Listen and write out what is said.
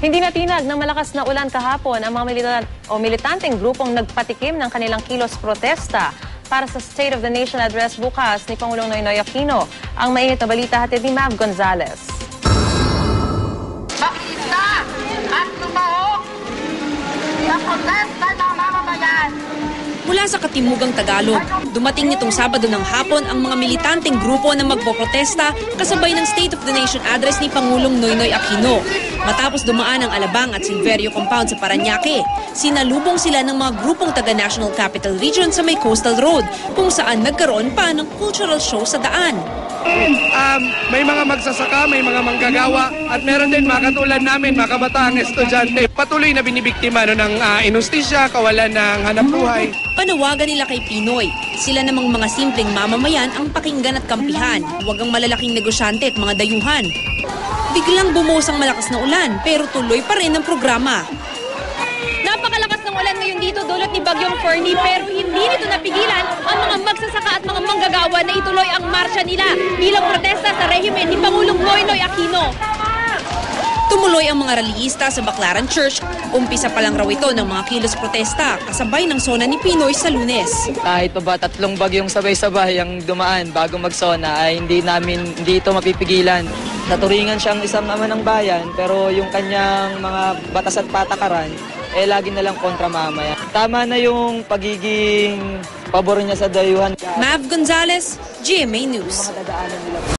Hindi natinag ng malakas na ulan kahapon ang mga militanteng grupong nagpatikim ng kanilang kilos protesta para sa State of the Nation address bukas ni Pangulong Noynoy Aquino. Ang mainit na balita hatid ni Mav Gonzalez. Makita at lumahok sa protesta ng mamamayan. Mula sa Katimugang Tagalog, dumating nitong Sabado ng hapon ang mga militanteng grupo na magpoprotesta kasabay ng State of the Nation address ni Pangulong Noynoy Aquino. Matapos dumaan ang Alabang at Silverio compound sa Parañaque, sinalubong sila ng mga grupong taga-National Capital Region sa may Coastal Road kung saan nagkaroon pa ng cultural show sa daan. May mga magsasaka, may mga manggagawa at meron din mga katulad namin, mga kabataang estudyante. Patuloy na binibiktima ng inustisya, kawalan ng hanapbuhay. Panawagan nila kay Pinoy. Sila namang mga simpleng mamamayan ang pakinggan at kampihan, huwag ang malalaking negosyante at mga dayuhan. Biglang bumuhos ang malakas na ulan pero tuloy pa rin ang programa. Napakalakas ng ulan ngayon dito dulot ni Bagyong Fernie pero hindi nito napigilan ang mga magsasaka at mga manggagawa na ituloy ang marsya nila bilang protesta sa rehimen ni Pangulong Noynoy Aquino. Tumuloy ang mga rallyista sa Baclaran Church. Umpisa pa lang raw ito ng mga kilos protesta kasabay ng sona ni Pinoy sa Lunes. Kahit pa ba 3 bagyong sabay-sabay ang dumaan bago magsona ay hindi ito mapipigilan. Naturingan siyang isang ama ng bayan pero yung kanyang mga batas at patakaran lagi na lang kontra mamaya. Tama na yung pagiging pabor niya sa dayuhan. Mav Gonzalez, GMA News.